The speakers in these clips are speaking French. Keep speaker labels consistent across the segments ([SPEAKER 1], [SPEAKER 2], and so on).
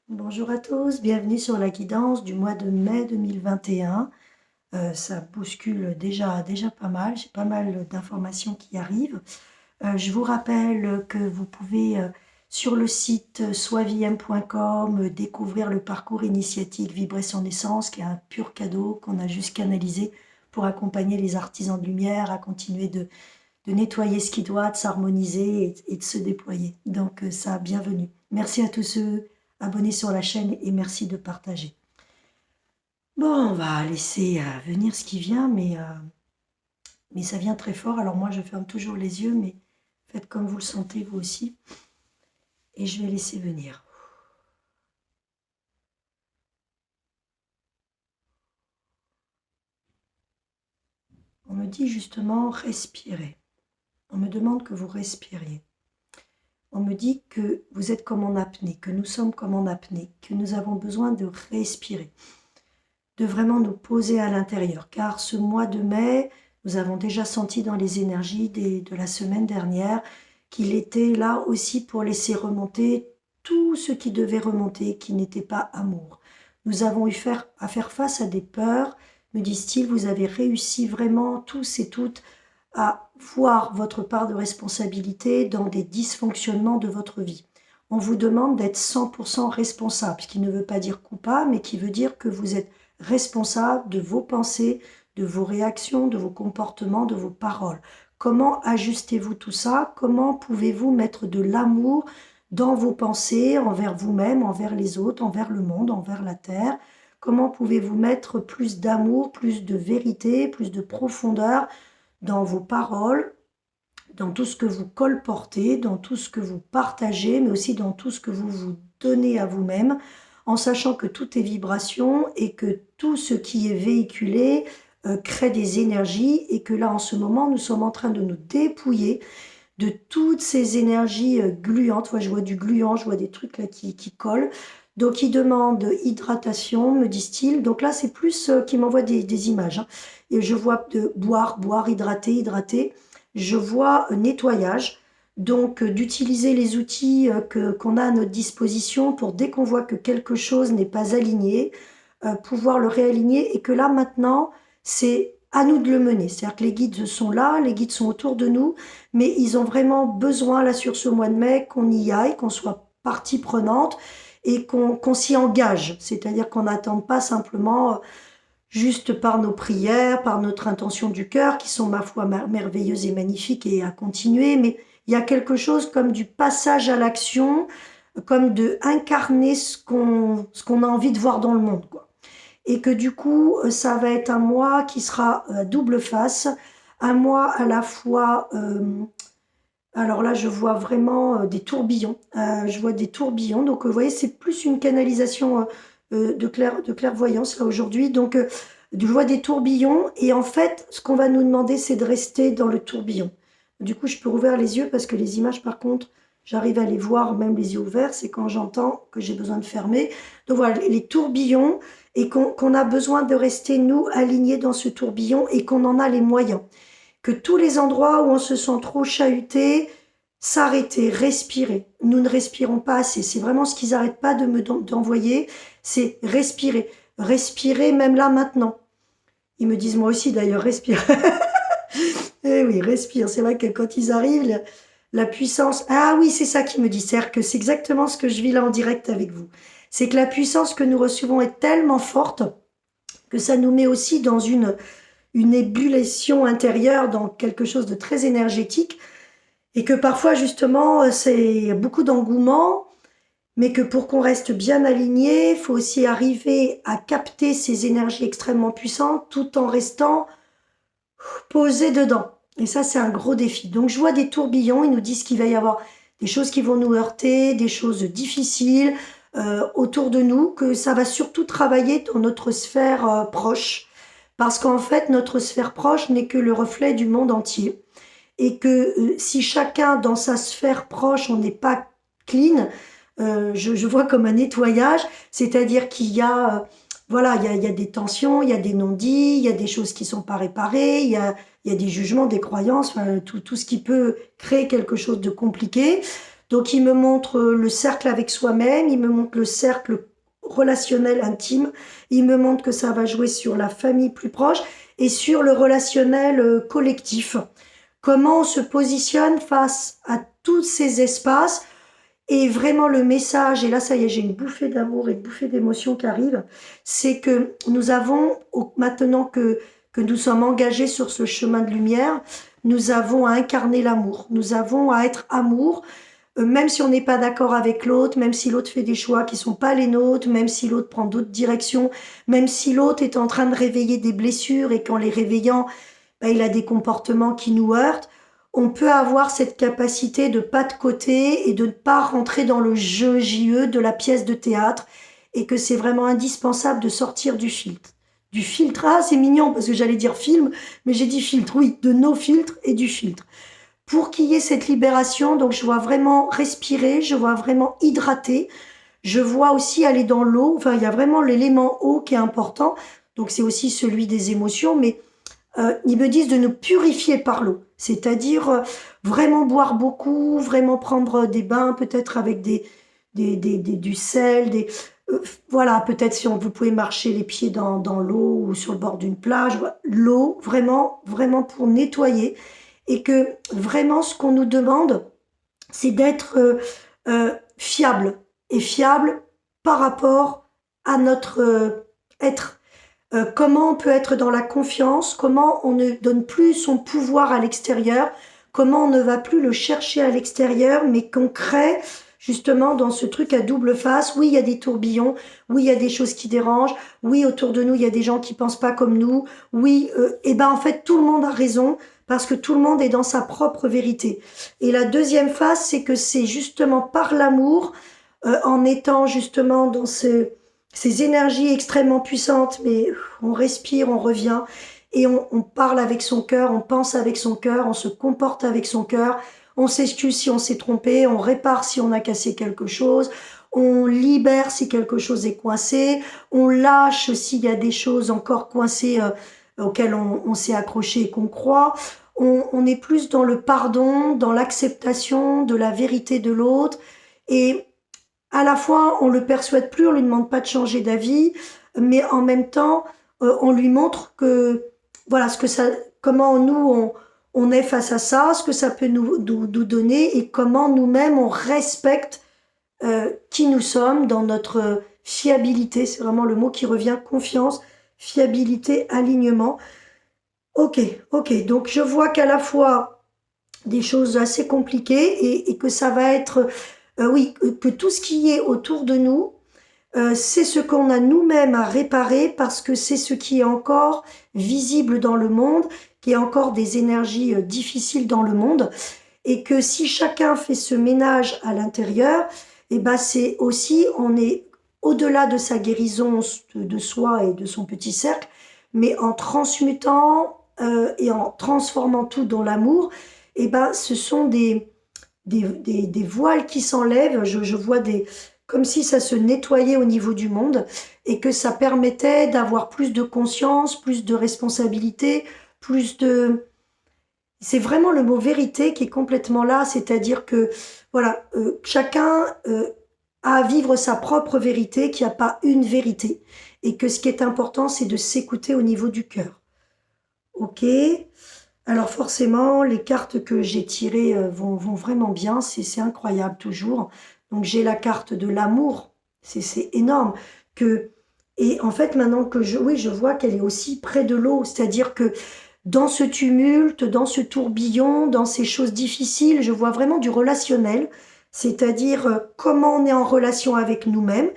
[SPEAKER 1] Bonjour à tous, bienvenue sur la guidance du mois de mai 2021. Ça bouscule déjà pas mal, j'ai pas mal d'informations qui arrivent. Je vous rappelle que vous pouvez sur le site soiviem.com découvrir le parcours initiatique Vibrer son essence, qui est un pur cadeau qu'on a juste canalisé pour accompagner les artisans de lumière à continuer de nettoyer ce qui doit, de s'harmoniser et de se déployer. Donc ça, bienvenue. Merci à tous ceux abonnés sur la chaîne et merci de partager. Bon, on va laisser venir ce qui vient, mais ça vient très fort. Alors moi, je ferme toujours les yeux, mais faites comme vous le sentez, vous aussi. Et je vais laisser venir. On me dit justement respirer. On me demande que vous respiriez. On me dit que vous êtes comme en apnée, que nous sommes comme en apnée, que nous avons besoin de respirer, de vraiment nous poser à l'intérieur. Car ce mois de mai, nous avons déjà senti dans les énergies de la semaine dernière qu'il était là aussi pour laisser remonter tout ce qui devait remonter, qui n'était pas amour. Nous avons eu à faire face à des peurs, me disent-ils, vous avez réussi vraiment tous et toutes à voir votre part de responsabilité dans des dysfonctionnements de votre vie. On vous demande d'être 100% responsable, ce qui ne veut pas dire coupable, mais qui veut dire que vous êtes responsable de vos pensées, de vos réactions, de vos comportements, de vos paroles. Comment ajustez-vous tout ça? Comment pouvez-vous mettre de l'amour dans vos pensées, envers vous-même, envers les autres, envers le monde, envers la terre? Comment pouvez-vous mettre plus d'amour, plus de vérité, plus de profondeur dans vos paroles, dans tout ce que vous colportez, dans tout ce que vous partagez, mais aussi dans tout ce que vous vous donnez à vous-même, en sachant que tout est vibration et que tout ce qui est véhiculé crée des énergies et que là, en ce moment, nous sommes en train de nous dépouiller de toutes ces énergies gluantes. Moi, je vois du gluant, je vois des trucs là qui collent. Donc, ils demandent hydratation, me disent-ils. Donc là, c'est plus qu'ils m'envoient des images. Hein. Et je vois de boire, hydrater, hydrater. Je vois nettoyage. Donc, d'utiliser les outils qu'on a à notre disposition pour dès qu'on voit que quelque chose n'est pas aligné, pouvoir le réaligner et que là, maintenant, c'est à nous de le mener. C'est-à-dire que les guides sont là, les guides sont autour de nous, mais ils ont vraiment besoin, là, sur ce mois de mai, qu'on y aille, qu'on soit partie prenante et qu'on s'y engage. C'est-à-dire qu'on n'attende pas simplement juste par nos prières, par notre intention du cœur, qui sont, ma foi, merveilleuses et magnifiques et à continuer, mais il y a quelque chose comme du passage à l'action, comme de incarner ce qu'on a envie de voir dans le monde, quoi. Et que du coup, ça va être un mois qui sera double face, un mois à la fois alors là, je vois vraiment des tourbillons. Je vois des tourbillons. Donc, vous voyez, c'est plus une canalisation de clairvoyance là aujourd'hui. Donc, je vois des tourbillons. Et en fait, ce qu'on va nous demander, c'est de rester dans le tourbillon. Du coup, je peux rouvrir les yeux parce que les images, par contre, j'arrive à les voir, même les yeux ouverts. C'est quand j'entends que j'ai besoin de fermer. Donc voilà, les tourbillons et qu'on a besoin de rester, nous, alignés dans ce tourbillon et qu'on en a les moyens que tous les endroits où on se sent trop chahuté, s'arrêter, respirer. Nous ne respirons pas assez. C'est vraiment ce qu'ils n'arrêtent pas de d'envoyer, c'est respirer. Respirer même là maintenant. Ils me disent moi aussi d'ailleurs, respire. Eh oui, respire. C'est vrai que quand ils arrivent, la puissance... Ah oui, c'est ça qui me dit. C'est-à-dire que c'est exactement ce que je vis là en direct avec vous. C'est que la puissance que nous recevons est tellement forte que ça nous met aussi dans une ébullition intérieure, dans quelque chose de très énergétique, et que parfois justement c'est beaucoup d'engouement, mais que pour qu'on reste bien aligné, il faut aussi arriver à capter ces énergies extrêmement puissantes tout en restant posé dedans. Et ça, c'est un gros défi. Donc je vois des tourbillons, ils nous disent qu'il va y avoir des choses qui vont nous heurter, des choses difficiles autour de nous, que ça va surtout travailler dans notre sphère proche, parce qu'en fait, notre sphère proche n'est que le reflet du monde entier. Et que si chacun dans sa sphère proche, on n'est pas clean, je vois comme un nettoyage, c'est-à-dire qu'il y a, voilà, il y a des tensions, il y a des non-dits, il y a des choses qui sont pas réparées, il y a des jugements, des croyances, enfin, tout ce qui peut créer quelque chose de compliqué. Donc il me montre le cercle avec soi-même, il me montre le cercle relationnel intime, il me montre que ça va jouer sur la famille plus proche et sur le relationnel collectif. Comment on se positionne face à tous ces espaces et vraiment le message, et là ça y est, j'ai une bouffée d'amour et une bouffée d'émotion qui arrive, c'est que nous avons, maintenant que nous sommes engagés sur ce chemin de lumière, nous avons à incarner l'amour, nous avons à être amour, même si on n'est pas d'accord avec l'autre, même si l'autre fait des choix qui sont pas les nôtres, même si l'autre prend d'autres directions, même si l'autre est en train de réveiller des blessures et qu'en les réveillant, ben, il a des comportements qui nous heurtent, on peut avoir cette capacité de pas de côté et de ne pas rentrer dans le jeu JE de la pièce de théâtre et que c'est vraiment indispensable de sortir du filtre. Du filtre, ah c'est mignon parce que j'allais dire film, mais j'ai dit filtre, oui, de nos filtres et du filtre. Pour qu'il y ait cette libération, donc je vois vraiment respirer, je vois vraiment hydrater, je vois aussi aller dans l'eau, enfin il y a vraiment l'élément eau qui est important, donc c'est aussi celui des émotions, mais ils me disent de nous purifier par l'eau, c'est-à-dire vraiment boire beaucoup, vraiment prendre des bains peut-être avec du sel, voilà, peut-être si vous pouvez marcher les pieds dans l'eau ou sur le bord d'une plage, l'eau vraiment, vraiment pour nettoyer et que vraiment ce qu'on nous demande, c'est d'être fiable et fiable par rapport à notre être. Comment on peut être dans la confiance, comment on ne donne plus son pouvoir à l'extérieur, comment on ne va plus le chercher à l'extérieur, mais qu'on crée justement dans ce truc à double face. Oui, il y a des tourbillons, oui, il y a des choses qui dérangent, oui, autour de nous, il y a des gens qui pensent pas comme nous, oui, et ben en fait, tout le monde a raison, parce que tout le monde est dans sa propre vérité. Et la deuxième phase, c'est que c'est justement par l'amour, en étant justement dans ces énergies extrêmement puissantes, mais on respire, on revient, et on parle avec son cœur, on pense avec son cœur, on se comporte avec son cœur, on s'excuse si on s'est trompé, on répare si on a cassé quelque chose, on libère si quelque chose est coincé, on lâche s'il y a des choses encore coincées auxquelles on s'est accroché et qu'on croit. On est plus dans le pardon, dans l'acceptation de la vérité de l'autre, et à la fois, on le persuade plus, on lui demande pas de changer d'avis, mais en même temps, on lui montre que, voilà, ce que ça, comment nous, on est face à ça, ce que ça peut nous donner et comment nous-mêmes, on respecte qui nous sommes dans notre fiabilité. C'est vraiment le mot qui revient, confiance, fiabilité, alignement. Ok, ok. Donc, je vois qu'à la fois des choses assez compliquées et que ça va être oui, que tout ce qui est autour de nous, c'est ce qu'on a nous-mêmes à réparer parce que c'est ce qui est encore visible dans le monde, qui est encore des énergies difficiles dans le monde, et que si chacun fait ce ménage à l'intérieur, et ben c'est aussi, on est au-delà de sa guérison de soi et de son petit cercle, mais en transmutant et en transformant tout dans l'amour, et ben ce sont des voiles qui s'enlèvent, je vois comme si ça se nettoyait au niveau du monde et que ça permettait d'avoir plus de conscience, plus de responsabilité, plus de... C'est vraiment le mot vérité qui est complètement là, c'est-à-dire que voilà, chacun a à vivre sa propre vérité, qu'il n'y a pas une vérité et que ce qui est important, c'est de s'écouter au niveau du cœur. Ok. Alors forcément, les cartes que j'ai tirées vont vraiment bien, c'est incroyable toujours. Donc j'ai la carte de l'amour, c'est énorme. Que, et en fait, maintenant que oui, je vois qu'elle est aussi près de l'eau, c'est-à-dire que dans ce tumulte, dans ce tourbillon, dans ces choses difficiles, je vois vraiment du relationnel, c'est-à-dire comment on est en relation avec nous-mêmes.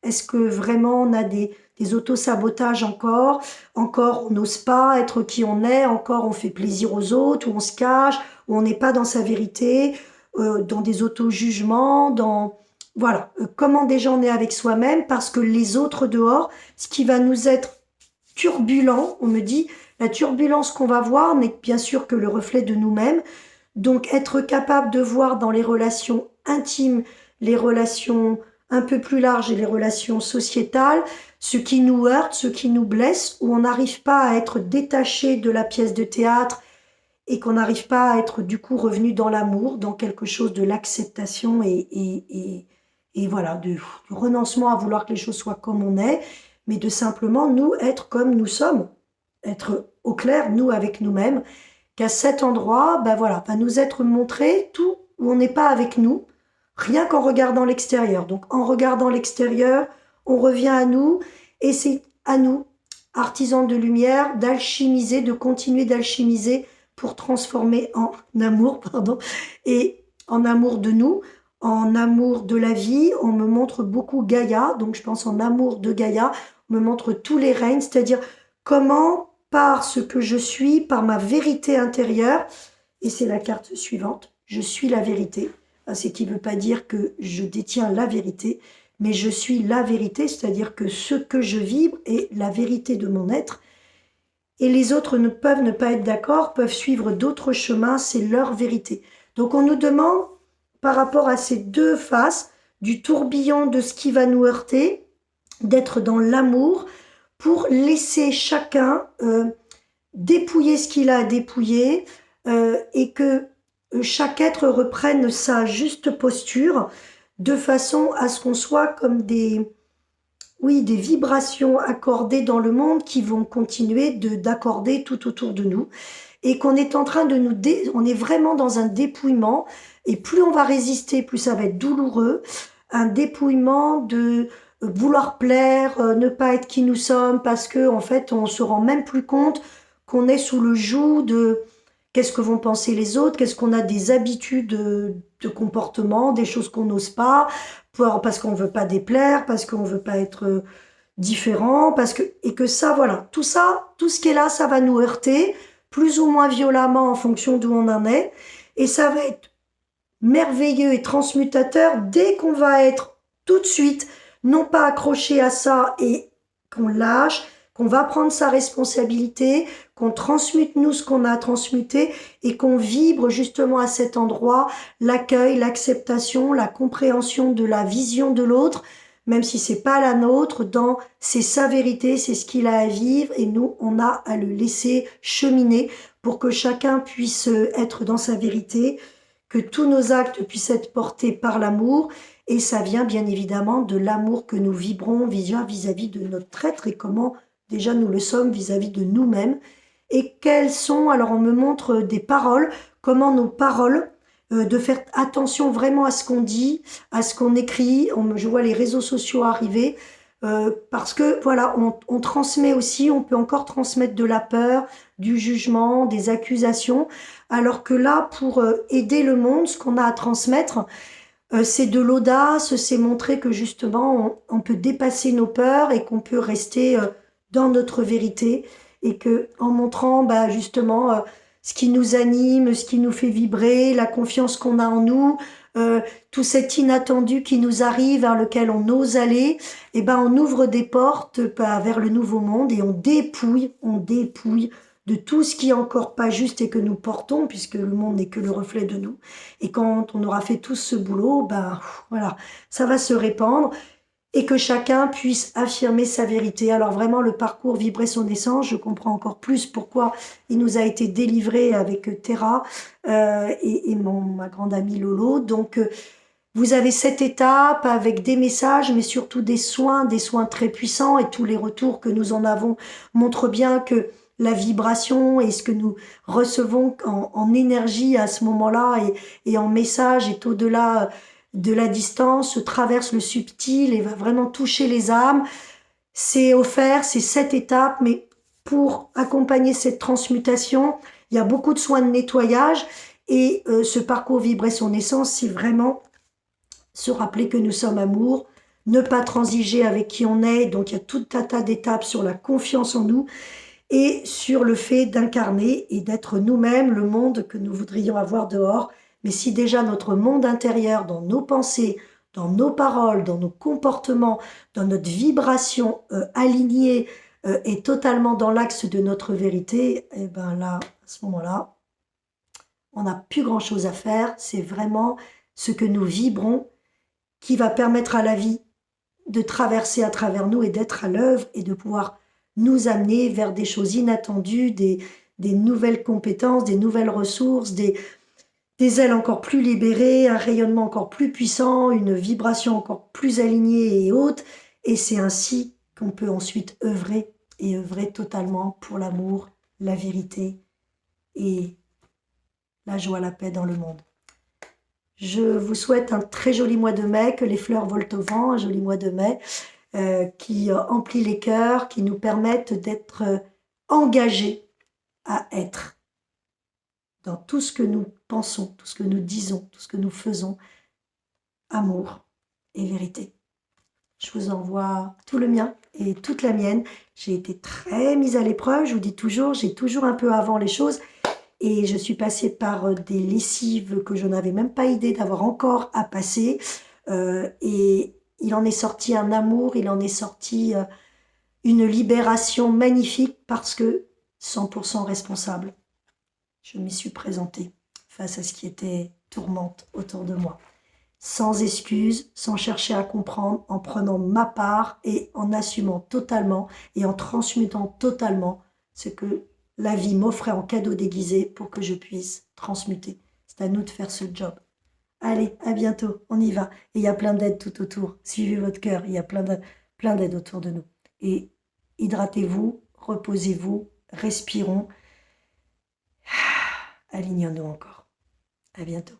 [SPEAKER 1] Est-ce que vraiment on a des autosabotages encore on n'ose pas être qui on est, encore on fait plaisir aux autres, ou on se cache, ou on n'est pas dans sa vérité, dans des auto-jugements, dans... Voilà, comment déjà on est avec soi-même, parce que les autres dehors, ce qui va nous être turbulent, on me dit, la turbulence qu'on va voir n'est bien sûr que le reflet de nous-mêmes, donc être capable de voir dans les relations intimes, les relations un peu plus larges et les relations sociétales, ce qui nous heurte, ce qui nous blesse, où on n'arrive pas à être détaché de la pièce de théâtre et qu'on n'arrive pas à être du coup revenu dans l'amour, dans quelque chose de l'acceptation et voilà, du renoncement à vouloir que les choses soient comme on est, mais de simplement nous être comme nous sommes, être au clair, nous avec nous-mêmes, qu'à cet endroit, ben voilà, va nous être montré tout où on n'est pas avec nous, rien qu'en regardant l'extérieur. Donc en regardant l'extérieur, on revient à nous, et c'est à nous, artisans de lumière, d'alchimiser, de continuer d'alchimiser pour transformer en amour, pardon, et en amour de nous, en amour de la vie. On me montre beaucoup Gaïa, donc je pense en amour de Gaïa, on me montre tous les règnes, c'est-à-dire comment, par ce que je suis, par ma vérité intérieure, et c'est la carte suivante, je suis la vérité, ce qui ne veut pas dire que je détiens la vérité, mais je suis la vérité, c'est-à-dire que ce que je vibre est la vérité de mon être, et les autres ne peuvent ne pas être d'accord, peuvent suivre d'autres chemins, c'est leur vérité. Donc on nous demande, par rapport à ces deux faces, du tourbillon de ce qui va nous heurter, d'être dans l'amour, pour laisser chacun dépouiller ce qu'il a à dépouiller, et que chaque être reprenne sa juste posture, de façon à ce qu'on soit comme des vibrations accordées dans le monde qui vont continuer d'accorder tout autour de nous, et qu'on est en train de on est vraiment dans un dépouillement, et plus on va résister, plus ça va être douloureux, un dépouillement de vouloir plaire, ne pas être qui nous sommes, parce que en fait on se rend même plus compte qu'on est sous le joug de qu'est-ce que vont penser les autres, qu'est-ce qu'on a des habitudes de comportement, des choses qu'on n'ose pas, parce qu'on veut pas déplaire, parce qu'on veut pas être différent, et que ça, voilà, tout ça, tout ce qui est là, ça va nous heurter, plus ou moins violemment en fonction d'où on en est, et ça va être merveilleux et transmutateur dès qu'on va être tout de suite, non pas accroché à ça et qu'on lâche, qu'on va prendre sa responsabilité, qu'on transmute nous ce qu'on a à transmuter, et qu'on vibre justement à cet endroit l'accueil, l'acceptation, la compréhension de la vision de l'autre, même si c'est pas la nôtre, c'est sa vérité, c'est ce qu'il a à vivre, et nous on a à le laisser cheminer pour que chacun puisse être dans sa vérité, que tous nos actes puissent être portés par l'amour, et ça vient bien évidemment de l'amour que nous vibrons vis-à-vis de notre être, et comment déjà nous le sommes vis-à-vis de nous-mêmes, et quelles sont, alors on me montre des paroles, comment nos paroles, de faire attention vraiment à ce qu'on dit, à ce qu'on écrit, je vois les réseaux sociaux arriver, parce que voilà, on transmet aussi, on peut encore transmettre de la peur, du jugement, des accusations, alors que là, pour aider le monde, ce qu'on a à transmettre, c'est de l'audace, c'est montrer que justement, on peut dépasser nos peurs, et qu'on peut rester dans notre vérité, et que en montrant justement ce qui nous anime, ce qui nous fait vibrer, la confiance qu'on a en nous, tout cet inattendu qui nous arrive, vers lequel on ose aller, et on ouvre des portes vers le nouveau monde, et on dépouille de tout ce qui est encore pas juste et que nous portons, puisque le monde n'est que le reflet de nous. Et quand on aura fait tout ce boulot, voilà, ça va se répandre, et que chacun puisse affirmer sa vérité. Alors vraiment, le parcours Vibrer son essence, je comprends encore plus pourquoi il nous a été délivré avec Terra et ma grande amie Lolo. Donc, vous avez cette étape avec des messages, mais surtout des soins très puissants, et tous les retours que nous en avons montrent bien que la vibration et ce que nous recevons en énergie à ce moment-là, et en message, est au-delà de la distance, traverse le subtil et va vraiment toucher les âmes. C'est offert, c'est cette étape, mais pour accompagner cette transmutation, il y a beaucoup de soins de nettoyage, et ce parcours Vibrer son essence, c'est vraiment se rappeler que nous sommes amour, ne pas transiger avec qui on est. Donc il y a tout un tas d'étapes sur la confiance en nous, et sur le fait d'incarner et d'être nous-mêmes le monde que nous voudrions avoir dehors. Mais si déjà notre monde intérieur, dans nos pensées, dans nos paroles, dans nos comportements, dans notre vibration alignée, est totalement dans l'axe de notre vérité, et là, à ce moment-là, on n'a plus grand-chose à faire. C'est vraiment ce que nous vibrons qui va permettre à la vie de traverser à travers nous, et d'être à l'œuvre, et de pouvoir nous amener vers des choses inattendues, des nouvelles compétences, des nouvelles ressources, des ailes encore plus libérées, un rayonnement encore plus puissant, une vibration encore plus alignée et haute. Et c'est ainsi qu'on peut ensuite œuvrer et œuvrer totalement pour l'amour, la vérité et la joie, la paix dans le monde. Je vous souhaite un très joli mois de mai, que les fleurs volent au vent, un joli mois de mai qui emplit les cœurs, qui nous permettent d'être engagés à être dans tout ce que nous pensons, tout ce que nous disons, tout ce que nous faisons, amour et vérité. Je vous envoie tout le mien et toute la mienne. J'ai été très mise à l'épreuve, je vous dis toujours, j'ai toujours un peu avant les choses et je suis passée par des lessives que je n'avais même pas idée d'avoir encore à passer et il en est sorti un amour, il en est sorti une libération magnifique parce que 100% responsable. Je m'y suis présentée face à ce qui était tourmente autour de moi. Sans excuse, sans chercher à comprendre, en prenant ma part et en assumant totalement et en transmutant totalement ce que la vie m'offrait en cadeau déguisé pour que je puisse transmuter. C'est à nous de faire ce job. Allez, à bientôt, on y va. Et il y a plein d'aides tout autour. Suivez votre cœur, il y a plein d'aides autour de nous. Et hydratez-vous, reposez-vous, respirons. Alignons-nous encore. À bientôt.